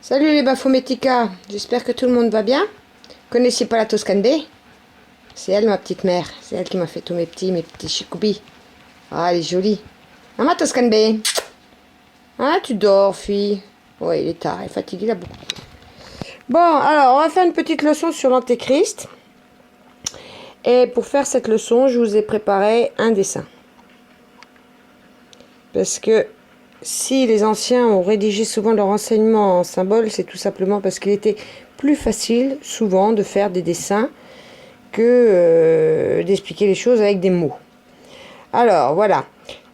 Salut les Bafometica, j'espère que tout le monde va bien. Connaissez pas la Toscane B? C'est elle ma petite mère, c'est elle qui m'a fait tous mes petits chicoubis. Ah elle est jolie. Ah ma Toscane B. Ah tu dors fille. Ouais il est tard, elle est fatiguée là beaucoup. Bon alors on va faire une petite leçon sur l'Antéchrist. Et pour faire cette leçon je vous ai préparé un dessin. Parce que si les anciens ont rédigé souvent leur enseignement en symboles, c'est tout simplement parce qu'il était plus facile, souvent, de faire des dessins que d'expliquer les choses avec des mots. Alors, voilà,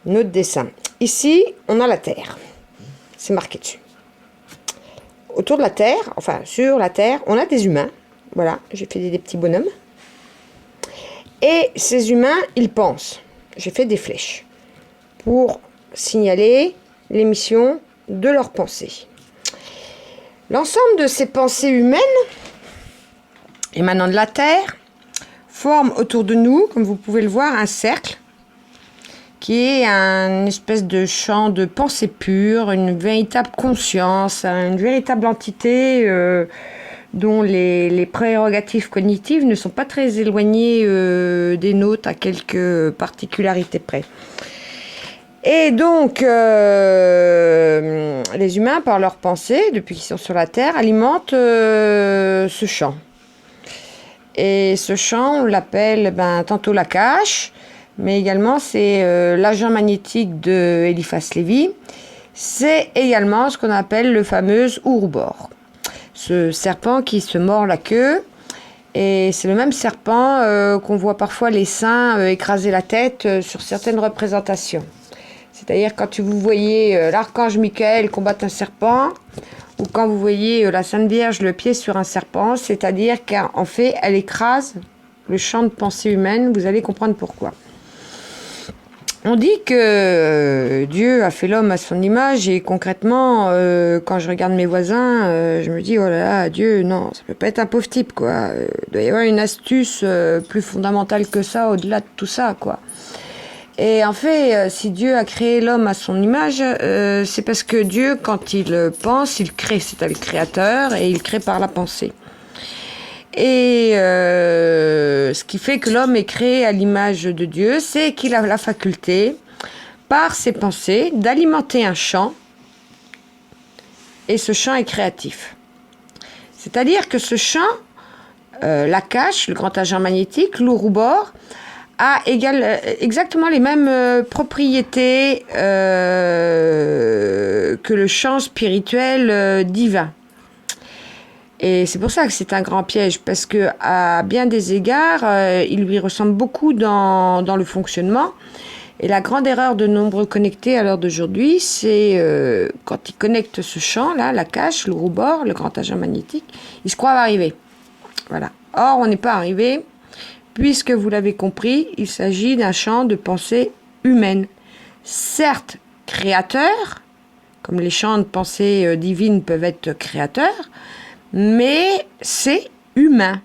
notre dessin. Ici, on a la Terre. C'est marqué dessus. Autour de la Terre, enfin, sur la Terre, on a des humains. Voilà, j'ai fait des petits bonhommes. Et ces humains, ils pensent. J'ai fait des flèches pour signaler l'émission de leurs pensées. L'ensemble de ces pensées humaines émanant de la Terre forme autour de nous, comme vous pouvez le voir, un cercle qui est une espèce de champ de pensée pure, une véritable conscience, une véritable entité dont les prérogatives cognitives ne sont pas très éloignées des nôtres à quelques particularités près. Et donc, les humains, par leurs pensées, depuis qu'ils sont sur la Terre, alimentent ce champ. Et ce champ, on l'appelle tantôt la cache, mais également c'est l'agent magnétique de Eliphas Lévi. C'est également ce qu'on appelle le fameux Ouroboros. Ce serpent qui se mord la queue. Et c'est le même serpent qu'on voit parfois les saints écraser la tête sur certaines représentations. C'est-à-dire quand vous voyez l'archange Michael combattre un serpent, ou quand vous voyez la Sainte Vierge le pied sur un serpent, c'est-à-dire qu'en fait, elle écrase le champ de pensée humaine, vous allez comprendre pourquoi. On dit que Dieu a fait l'homme à son image, et concrètement, quand je regarde mes voisins, je me dis, oh là là, Dieu, non, ça peut pas être un pauvre type, quoi. Il doit y avoir une astuce plus fondamentale que ça, au-delà de tout ça, quoi. Et en fait, si Dieu a créé l'homme à son image, c'est parce que Dieu, quand il pense, il crée. C'est le créateur et il crée par la pensée. Et ce qui fait que l'homme est créé à l'image de Dieu, c'est qu'il a la faculté, par ses pensées, d'alimenter un champ. Et ce champ est créatif. C'est-à-dire que ce champ, la cache, le grand agent magnétique, l'Ouroboros, a exactement les mêmes propriétés que le champ spirituel divin. Et c'est pour ça que c'est un grand piège, parce que à bien des égards, il lui ressemble beaucoup dans le fonctionnement. Et la grande erreur de nombreux connectés à l'heure d'aujourd'hui, c'est quand ils connectent ce champ-là, la cache, l'Ouroboros, le grand agent magnétique, ils se croient arriver. Voilà. Or, on n'est pas arrivé. Puisque vous l'avez compris, il s'agit d'un champ de pensée humaine. Certes, créateur, comme les champs de pensée divine peuvent être créateurs, mais c'est humain.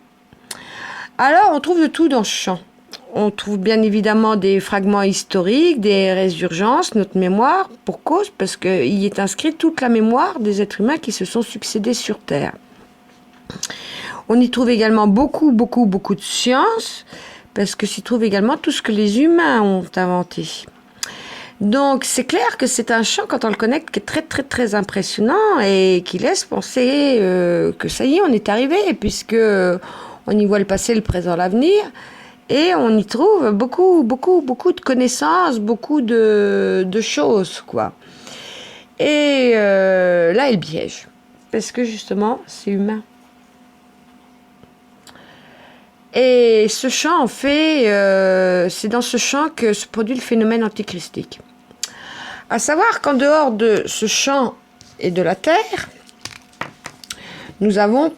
Alors, on trouve de tout dans ce champ. On trouve bien évidemment des fragments historiques, des résurgences, notre mémoire, pour cause, parce qu'il y est inscrit toute la mémoire des êtres humains qui se sont succédés sur Terre. On y trouve également beaucoup de science, parce que s'y trouve également tout ce que les humains ont inventé. Donc c'est clair que c'est un champ, quand on le connecte, qui est très impressionnant et qui laisse penser que ça y est, on est arrivé, puisque on y voit le passé, le présent, l'avenir, et on y trouve beaucoup de connaissances, beaucoup de choses, quoi. Et là est le piège, parce que justement, c'est humain. Et ce champ, en fait, c'est dans ce champ que se produit le phénomène antéchristique. À savoir qu'en dehors de ce champ et de la Terre, nous avons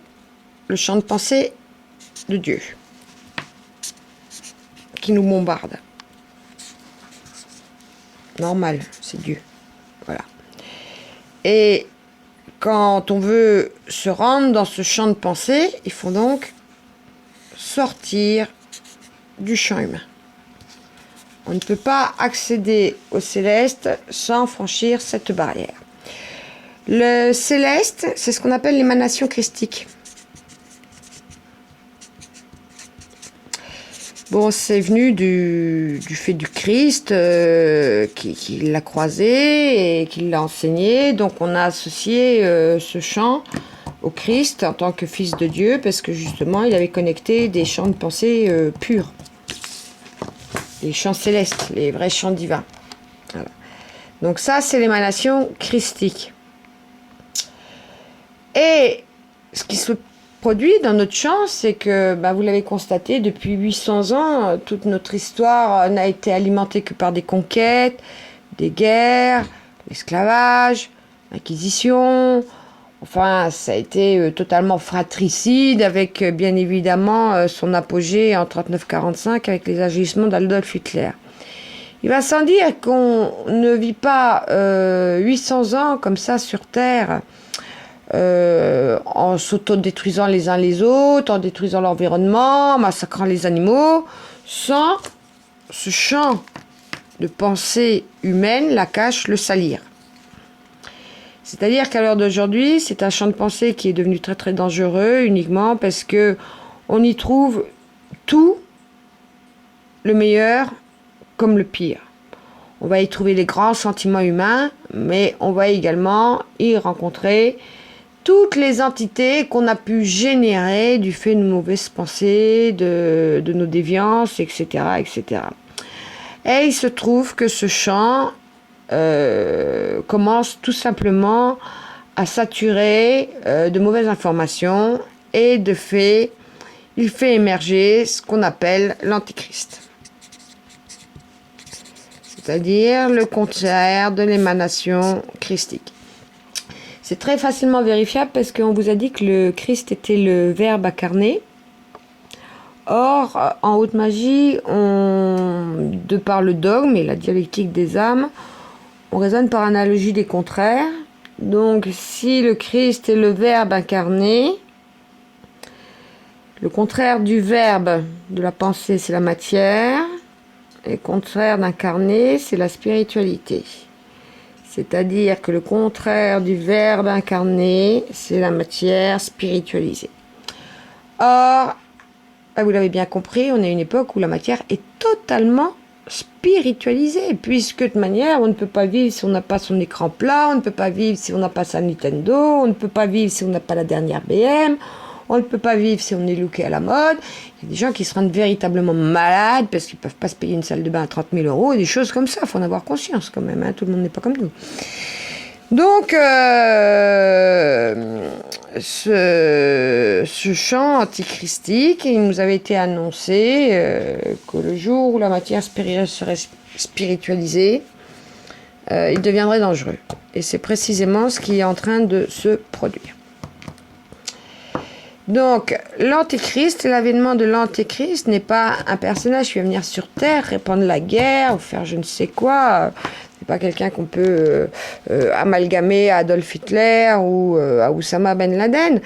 le champ de pensée de Dieu, qui nous bombarde. Normal, c'est Dieu. Voilà. Et quand on veut se rendre dans ce champ de pensée, il faut donc sortir du champ humain. On ne peut pas accéder au céleste sans franchir cette barrière. Le céleste, c'est ce qu'on appelle l'émanation christique. Bon, c'est venu du fait du Christ qui l'a croisé et qui l'a enseigné. Donc on a associé ce chant au Christ en tant que fils de Dieu parce que justement il avait connecté des chants de pensée purs. Les chants célestes, les vrais chants divins. Voilà. Donc ça, c'est l'émanation christique. Et ce qui se produit dans notre chant, c'est que, vous l'avez constaté, depuis 800 ans, toute notre histoire n'a été alimentée que par des conquêtes, des guerres, l'esclavage, l'inquisition. Enfin, ça a été totalement fratricide avec, bien évidemment, son apogée en 39-45 avec les agissements d'Adolf Hitler. Il va sans dire qu'on ne vit pas 800 ans comme ça sur Terre, en s'autodétruisant les uns les autres, en détruisant l'environnement, en massacrant les animaux, sans ce champ de pensée humaine, la cache, le salir. C'est-à-dire qu'à l'heure d'aujourd'hui, c'est un champ de pensée qui est devenu très très dangereux, uniquement parce que on y trouve tout, le meilleur comme le pire. On va y trouver les grands sentiments humains, mais on va également y rencontrer toutes les entités qu'on a pu générer du fait de mauvaises pensées, de nos déviances, etc., etc. Et il se trouve que ce champ commence tout simplement à saturer de mauvaises informations et de fait, il fait émerger ce qu'on appelle l'antéchrist. C'est-à-dire le contraire de l'émanation christique. C'est très facilement vérifiable parce qu'on vous a dit que le Christ était le Verbe incarné. Or, en haute magie, de par le dogme et la dialectique des âmes, on raisonne par analogie des contraires. Donc, si le Christ est le Verbe incarné, le contraire du Verbe de la pensée, c'est la matière. Et le contraire d'incarné, c'est la spiritualité. C'est-à-dire que le contraire du Verbe incarné, c'est la matière spiritualisée. Or, vous l'avez bien compris, on est à une époque où la matière est totalement spiritualisée, puisque de toute manière, on ne peut pas vivre si on n'a pas son écran plat, on ne peut pas vivre si on n'a pas sa Nintendo, on ne peut pas vivre si on n'a pas la dernière BM, on ne peut pas vivre si on est looké à la mode. Il y a des gens qui se rendent véritablement malades parce qu'ils ne peuvent pas se payer une salle de bain à 30 000 euros et des choses comme ça. Il faut en avoir conscience quand même. Hein. Tout le monde n'est pas comme nous. Donc, ce chant antichristique, il nous avait été annoncé que le jour où la matière serait spiritualisée, il deviendrait dangereux. Et c'est précisément ce qui est en train de se produire. Donc, l'antéchrist, l'avènement de l'antéchrist n'est pas un personnage qui va venir sur Terre, répandre la guerre ou faire je ne sais quoi. C'est pas quelqu'un qu'on peut amalgamer à Adolf Hitler ou à Oussama Ben Laden.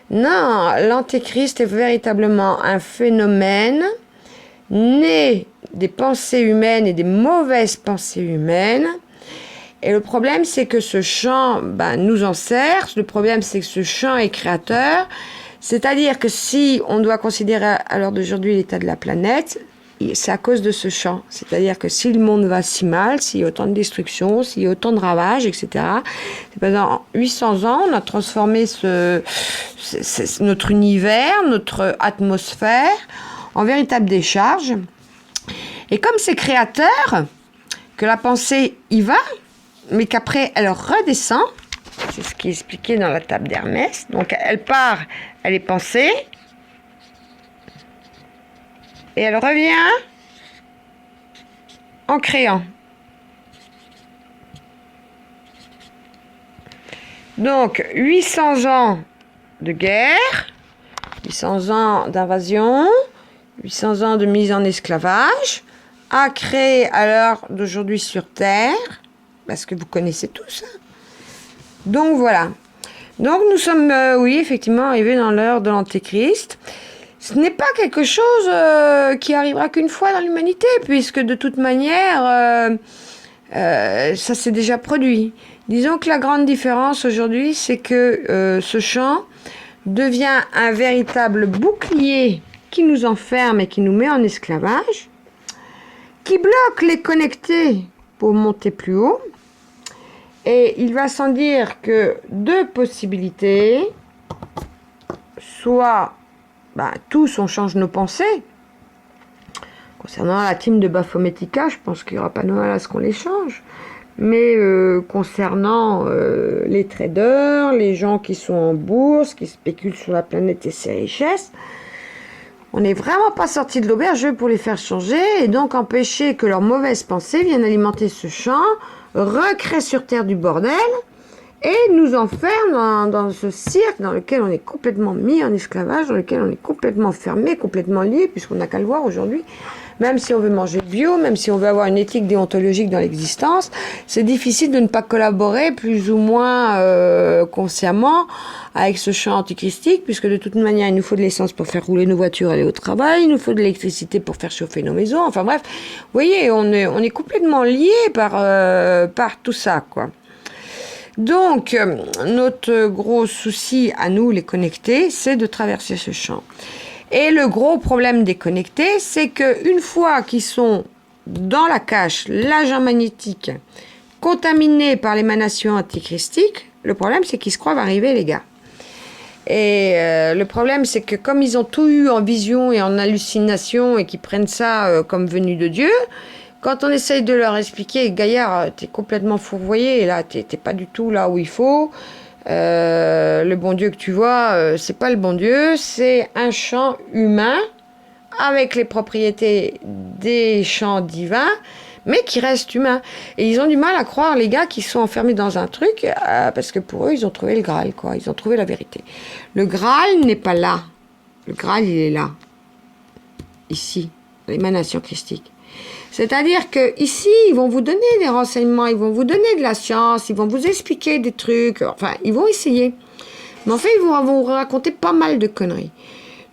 Non, l'antéchrist est véritablement un phénomène né des pensées humaines et des mauvaises pensées humaines. Et le problème, c'est que ce champ nous en sert. Le problème, c'est que ce champ est créateur. C'est-à-dire que si on doit considérer à l'heure d'aujourd'hui l'état de la planète, c'est à cause de ce champ. C'est-à-dire que si le monde va si mal, s'il y a autant de destruction, s'il y a autant de ravages, etc., c'est pendant 800 ans, on a transformé notre univers, notre atmosphère, en véritable décharge. Et comme c'est créateur, que la pensée y va, mais qu'après elle redescend, c'est ce qui est expliqué dans la table d'Hermès. Donc elle part, elle est pensée, et elle revient en créant. Donc 800 ans de guerre, 800 ans d'invasion, 800 ans de mise en esclavage, a créé à l'heure d'aujourd'hui sur Terre, parce que vous connaissez tout ça. Donc voilà. Donc nous sommes, oui, effectivement, arrivés dans l'heure de l'Antéchrist. Ce n'est pas quelque chose qui arrivera qu'une fois dans l'humanité, puisque de toute manière, ça s'est déjà produit. Disons que la grande différence aujourd'hui, c'est que ce chant devient un véritable bouclier qui nous enferme et qui nous met en esclavage, qui bloque les connectés pour monter plus haut. Et il va sans dire que deux possibilités, soit tous on change nos pensées. Concernant la team de Baphometica, je pense qu'il n'y aura pas de mal à ce qu'on les change. Mais concernant les traders, les gens qui sont en bourse, qui spéculent sur la planète et ses richesses, on n'est vraiment pas sorti de l'auberge pour les faire changer et donc empêcher que leurs mauvaises pensées viennent alimenter ce champ, recréer sur Terre du bordel et nous enferme dans ce cirque dans lequel on est complètement mis en esclavage, dans lequel on est complètement fermé, complètement lié, puisqu'on n'a qu'à le voir aujourd'hui. Même si on veut manger bio, même si on veut avoir une éthique déontologique dans l'existence, c'est difficile de ne pas collaborer plus ou moins consciemment avec ce champ antichristique, puisque de toute manière, il nous faut de l'essence pour faire rouler nos voitures, aller au travail, il nous faut de l'électricité pour faire chauffer nos maisons, enfin bref, vous voyez, on est complètement lié par tout ça, quoi. Donc, notre gros souci à nous, les connectés, c'est de traverser ce champ. Et le gros problème des connectés, c'est qu'une fois qu'ils sont dans la cache, l'agent magnétique, contaminés par l'émanation antichristique, le problème, c'est qu'ils se croient arriver, les gars. Et le problème, c'est que comme ils ont tout eu en vision et en hallucination et qu'ils prennent ça comme venu de Dieu, quand on essaye de leur expliquer, Gaillard, t'es complètement fourvoyé, et là, t'es pas du tout là où il faut. Le bon Dieu que tu vois, c'est pas le bon Dieu, c'est un champ humain avec les propriétés des champs divins, mais qui reste humain. Et ils ont du mal à croire, les gars, qui sont enfermés dans un truc, parce que pour eux, ils ont trouvé le Graal, quoi. Ils ont trouvé la vérité. Le Graal n'est pas là. Le Graal, il est là. Ici, l'émanation christique. C'est-à-dire qu'ici, ils vont vous donner des renseignements, ils vont vous donner de la science, ils vont vous expliquer des trucs, enfin, ils vont essayer. Mais en fait, ils vont vous raconter pas mal de conneries.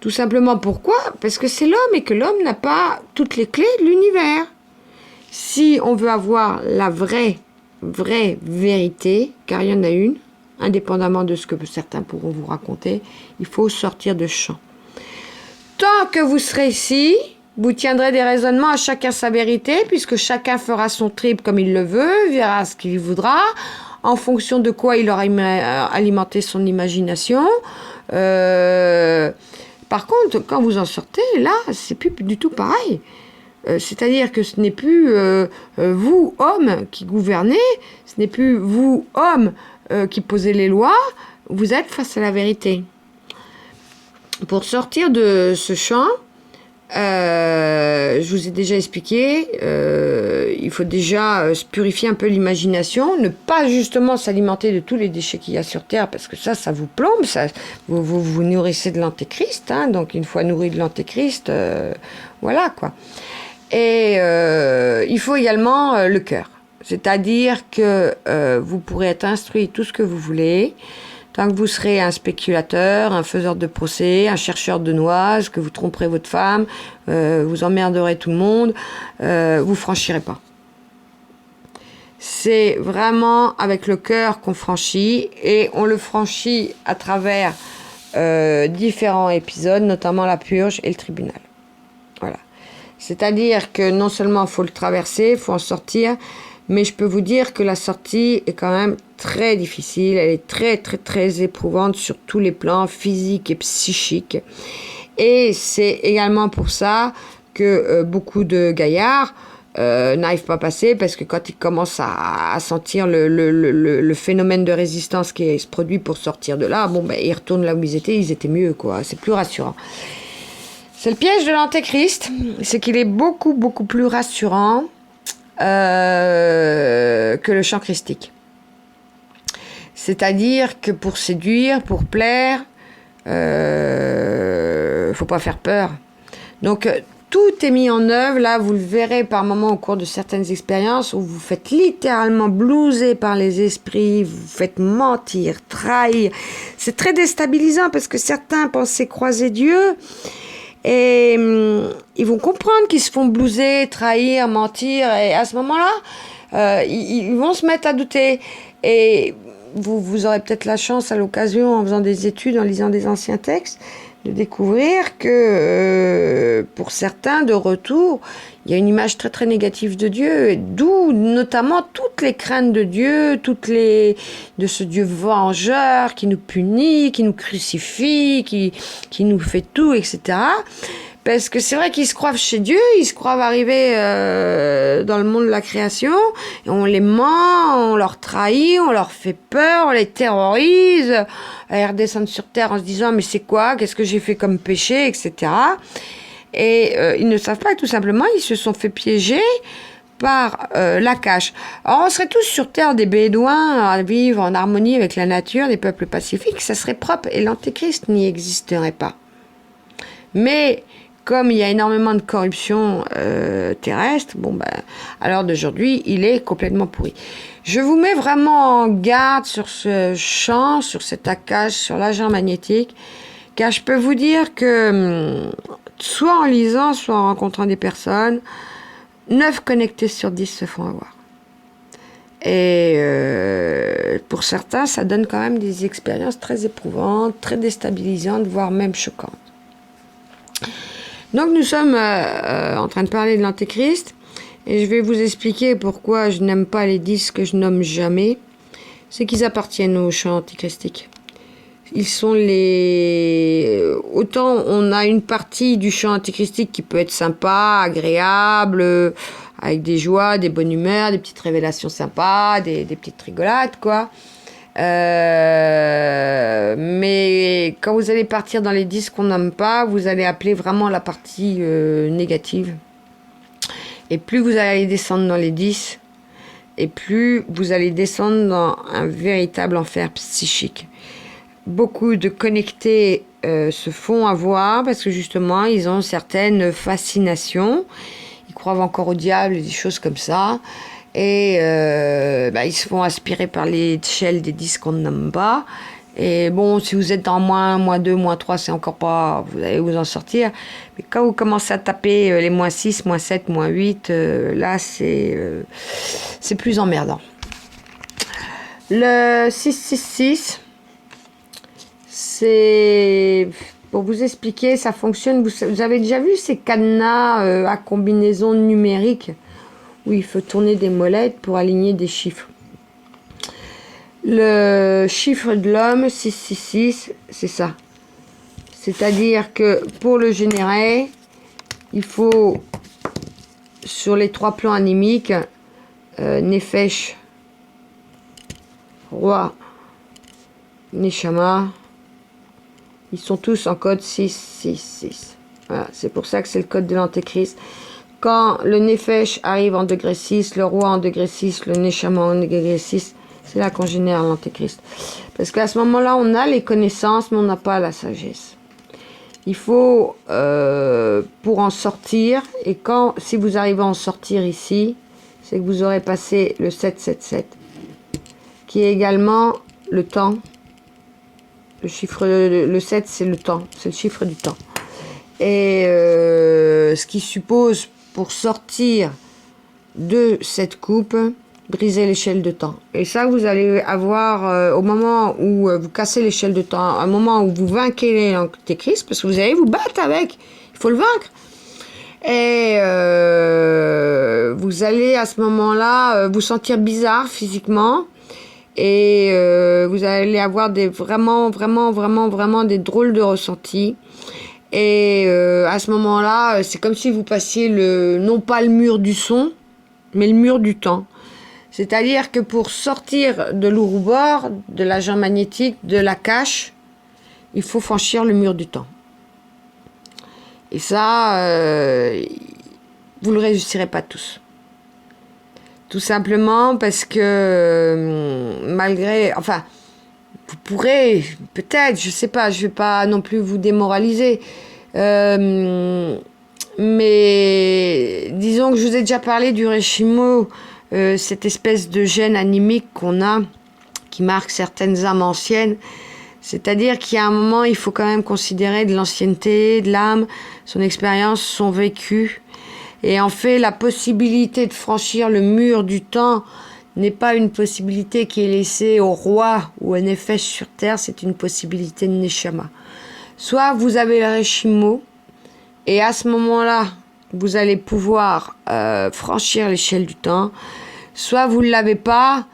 Tout simplement pourquoi ? Parce que c'est l'homme et que l'homme n'a pas toutes les clés de l'univers. Si on veut avoir la vraie vérité, car il y en a une, indépendamment de ce que certains pourront vous raconter, il faut sortir de champ. Tant que vous serez ici, vous tiendrez des raisonnements à chacun sa vérité, puisque chacun fera son trip comme il le veut, verra ce qu'il voudra, en fonction de quoi il aura alimenté son imagination. Par contre, quand vous en sortez, là, c'est plus du tout pareil. C'est-à-dire que ce n'est plus vous, hommes, qui gouvernez, ce n'est plus vous, hommes, qui posez les lois, vous êtes face à la vérité. Pour sortir de ce champ, je vous ai déjà expliqué, il faut déjà se purifier un peu l'imagination, ne pas justement s'alimenter de tous les déchets qu'il y a sur Terre, parce que ça vous plombe, vous nourrissez de l'antéchrist, hein, donc une fois nourri de l'antéchrist, voilà quoi. Et il faut également le cœur, c'est-à-dire que vous pourrez être instruit tout ce que vous voulez, tant que vous serez un spéculateur, un faiseur de procès, un chercheur de noises, que vous tromperez votre femme, vous emmerderez tout le monde, vous franchirez pas. C'est vraiment avec le cœur qu'on franchit, et on le franchit à travers différents épisodes, notamment la purge et le tribunal. Voilà. C'est-à-dire que non seulement il faut le traverser, il faut en sortir, mais je peux vous dire que la sortie est quand même très difficile, elle est très éprouvante sur tous les plans physiques et psychiques. Et c'est également pour ça que beaucoup de gaillards n'arrivent pas à passer, parce que quand ils commencent à sentir le phénomène de résistance qui se produit pour sortir de là, ils retournent là où ils étaient mieux, quoi. C'est plus rassurant. C'est le piège de l'antéchrist, c'est qu'il est beaucoup plus rassurant que le chant christique. C'est-à-dire que pour séduire, pour plaire, faut pas faire peur. Donc tout est mis en œuvre, là vous le verrez par moments au cours de certaines expériences où vous faites littéralement blouser par les esprits, vous faites mentir, trahir. C'est très déstabilisant parce que certains pensaient croiser Dieu. Et ils vont comprendre qu'ils se font blouser, trahir, mentir. Et à ce moment-là, ils vont se mettre à douter. Et vous aurez peut-être la chance à l'occasion, en faisant des études, en lisant des anciens textes, de découvrir que pour certains, de retour, il y a une image très très négative de Dieu, d'où notamment toutes les craintes de Dieu, de ce Dieu vengeur qui nous punit, qui nous crucifie, qui nous fait tout, etc. Parce que c'est vrai qu'ils se croient chez Dieu, ils se croient arriver dans le monde de la création, et on les ment, on leur trahit, on leur fait peur, on les terrorise, ils redescendent sur terre en se disant mais c'est quoi, qu'est-ce que j'ai fait comme péché, etc. Et ils ne savent pas, tout simplement, ils se sont fait piéger par la cache. Alors, on serait tous sur terre des bédouins à vivre en harmonie avec la nature, des peuples pacifiques, ça serait propre et l'antéchrist n'y existerait pas. Mais comme il y a énormément de corruption terrestre, à l'heure d'aujourd'hui, il est complètement pourri. Je vous mets vraiment en garde sur ce champ, sur cet Akash, sur l'agent magnétique, car je peux vous dire que, soit en lisant, soit en rencontrant des personnes, 9 connectés sur 10 se font avoir. Et pour certains, ça donne quand même des expériences très éprouvantes, très déstabilisantes, voire même choquantes. Donc nous sommes en train de parler de l'Antéchrist, et je vais vous expliquer pourquoi je n'aime pas les 10 que je nomme jamais. C'est qu'ils appartiennent au champ antéchristique. Ils sont autant on a une partie du champ antéchristique qui peut être sympa, agréable, avec des joies, des bonnes humeurs, des petites révélations sympas, des petites rigolades, quoi. Mais quand vous allez partir dans les 10 qu'on n'aime pas, vous allez appeler vraiment la partie négative. Et plus vous allez descendre dans les 10, et plus vous allez descendre dans un véritable enfer psychique. Beaucoup de connectés se font avoir parce que justement, ils ont certaines fascinations. Ils croient encore au diable et des choses comme ça. Et ils se font aspirer par l'échelle des 10 qu'on ne nomme pas. Et bon, si vous êtes en moins 2, moins 3, c'est encore pas... Vous allez vous en sortir. Mais quand vous commencez à taper les moins 6, moins 7, moins 8, là, c'est plus emmerdant. Le 666, c'est... Pour vous expliquer, ça fonctionne. Vous avez déjà vu ces cadenas à combinaison numérique où il faut tourner des molettes pour aligner des chiffres. Le chiffre de l'homme, 666, c'est ça. C'est-à-dire que pour le générer, il faut, sur les 3 plans animiques, Nefesh, Roi, Neshama, ils sont tous en code 666. Voilà, c'est pour ça que c'est le code de l'Antéchrist. Quand le Nefesh arrive en degré 6, le Roi en degré 6, le Neshama en degré 6, c'est là qu'on génère l'Antéchrist. Parce qu'à ce moment-là, on a les connaissances, mais on n'a pas la sagesse. Il faut, pour en sortir, et si vous arrivez à en sortir ici, c'est que vous aurez passé le 777, qui est également le temps. Le 7, c'est le temps, c'est le chiffre du temps. Et ce qui suppose, pour sortir de cette coupe, briser l'échelle de temps. Et ça, vous allez avoir, au moment où vous cassez l'échelle de temps, un moment où vous vainquez l'Antéchrist, parce que vous allez vous battre avec, il faut le vaincre. Et vous allez à ce moment-là vous sentir bizarre physiquement, et vous allez avoir vraiment des drôles de ressentis. Et à ce moment-là, c'est comme si vous passiez non pas le mur du son, mais le mur du temps. C'est-à-dire que pour sortir de l'Ouroubor, de l'agent magnétique, de la cache, il faut franchir le mur du temps. Et ça, vous ne le réussirez pas tous. Tout simplement parce que malgré... Enfin, vous pourrez, peut-être, je ne sais pas, je ne vais pas non plus vous démoraliser. Mais disons que je vous ai déjà parlé du Reshimo, cette espèce de gène animique qu'on a, qui marque certaines âmes anciennes. C'est-à-dire qu'il y a un moment, il faut quand même considérer de l'ancienneté, de l'âme, son expérience, son vécu. Et en fait, la possibilité de franchir le mur du temps n'est pas une possibilité qui est laissée au roi ou à Nefesh sur terre, c'est une possibilité de Neshama. Soit vous avez le Reshimo, et à ce moment-là, vous allez pouvoir franchir l'échelle du temps, soit vous ne l'avez pas,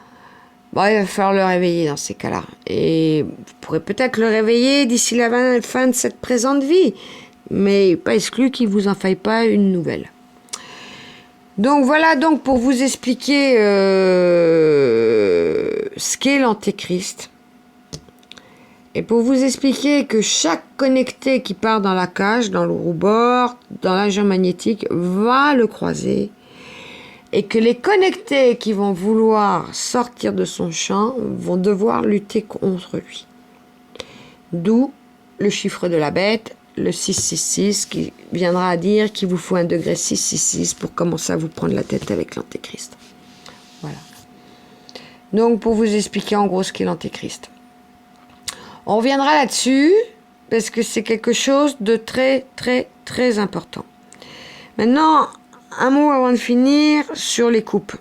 bon, il va falloir le réveiller dans ces cas-là. Et vous pourrez peut-être le réveiller d'ici la fin de cette présente vie, mais pas exclu qu'il ne vous en faille pas une nouvelle. Donc voilà donc pour vous expliquer ce qu'est l'antéchrist. Et pour vous expliquer que chaque connecté qui part dans la cage, dans le roue-bord, dans l'agent magnétique, va le croiser. Et que les connectés qui vont vouloir sortir de son champ vont devoir lutter contre lui. D'où le chiffre de la bête, le 666, qui viendra à dire qu'il vous faut un degré 666 pour commencer à vous prendre la tête avec l'antéchrist. Voilà. Donc pour vous expliquer en gros ce qu'est l'antéchrist. On reviendra là-dessus parce que c'est quelque chose de très très très important. Maintenant, un mot avant de finir sur les coupes.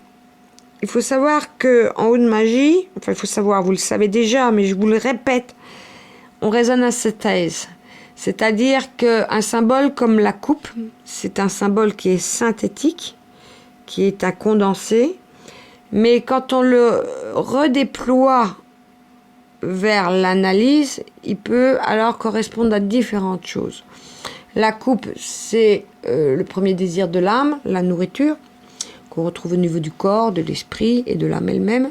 Il faut savoir que en haut de magie, enfin il faut savoir, vous le savez déjà, mais je vous le répète, on raisonne à cette aise. C'est-à-dire qu'un symbole comme la coupe, c'est un symbole qui est synthétique, qui est un condensé, mais quand on le redéploie vers l'analyse, il peut alors correspondre à différentes choses. La coupe, c'est le premier désir de l'âme, la nourriture, qu'on retrouve au niveau du corps, de l'esprit et de l'âme elle-même.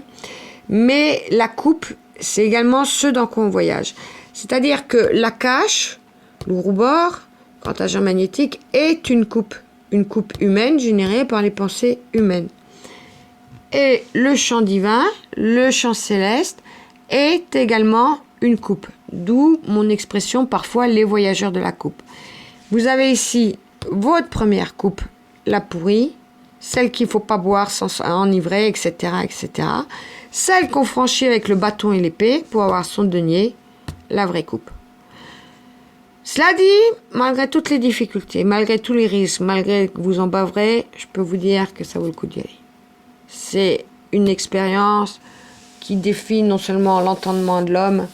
Mais la coupe, c'est également ce dans quoi on voyage. C'est-à-dire que la cache, le roue-bord, quant à agent magnétique, est une coupe humaine générée par les pensées humaines. Et le champ divin, le champ céleste, est également une coupe. D'où mon expression parfois les voyageurs de la coupe. Vous avez ici votre première coupe, la pourrie, celle qu'il ne faut pas boire sans enivrer, etc., etc. Celle qu'on franchit avec le bâton et l'épée pour avoir son denier, la vraie coupe. Cela dit, malgré toutes les difficultés, malgré tous les risques, malgré que vous en baverez, je peux vous dire que ça vaut le coup d'y aller. C'est une expérience qui défie non seulement l'entendement de l'homme,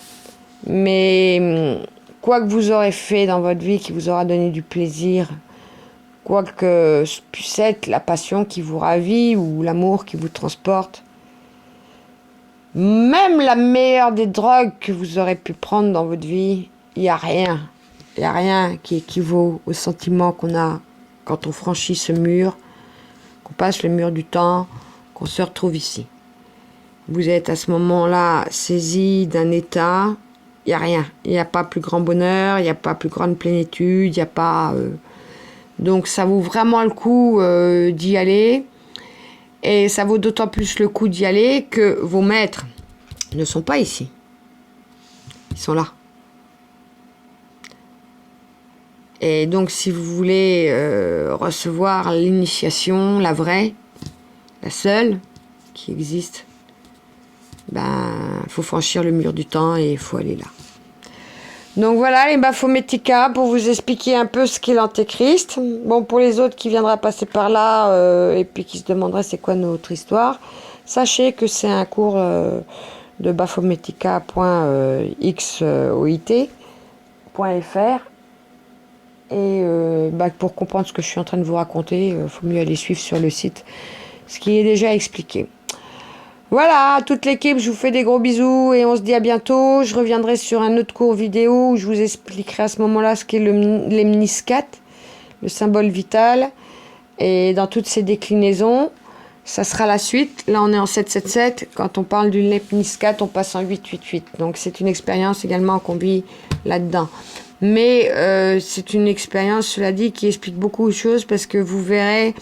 mais quoi que vous aurez fait dans votre vie qui vous aura donné du plaisir, quoi que ce puisse être la passion qui vous ravit ou l'amour qui vous transporte, même la meilleure des drogues que vous aurez pu prendre dans votre vie, il n'y a rien qui équivaut au sentiment qu'on a quand on franchit ce mur, qu'on passe le mur du temps, qu'on se retrouve ici. Vous êtes à ce moment-là saisi d'un état, il n'y a rien. Il n'y a pas plus grand bonheur, il n'y a pas plus grande plénitude, il n'y a pas... Donc ça vaut vraiment le coup d'y aller. Et ça vaut d'autant plus le coup d'y aller que vos maîtres ne sont pas ici. Ils sont là. Et donc si vous voulez recevoir l'initiation, la vraie, la seule qui existe, faut franchir le mur du temps et il faut aller là. Donc voilà les Baphomética pour vous expliquer un peu ce qu'est l'antéchrist. Bon, pour les autres qui viendraient passer par là et puis qui se demanderaient c'est quoi notre histoire, sachez que c'est un cours de baphometica.xoit.fr et pour comprendre ce que je suis en train de vous raconter, il faut mieux aller suivre sur le site ce qui est déjà expliqué. Voilà, toute l'équipe, je vous fais des gros bisous et on se dit à bientôt. Je reviendrai sur un autre cours vidéo où je vous expliquerai à ce moment-là ce qu'est l'Emniscat, le symbole vital, et dans toutes ses déclinaisons. Ça sera la suite. Là, on est en 777. Quand on parle du Lemniscat, on passe en 888. Donc, c'est une expérience également qu'on vit là-dedans. Mais c'est une expérience, cela dit, qui explique beaucoup de choses parce que vous verrez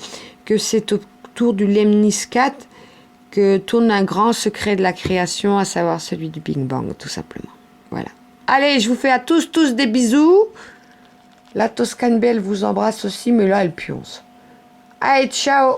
que c'est autour du Lemniscat que tourne un grand secret de la création, à savoir celui du Big Bang, tout simplement. Voilà. Allez, je vous fais à tous des bisous. La Toscane Belle vous embrasse aussi, mais là, elle pionce. Allez, ciao!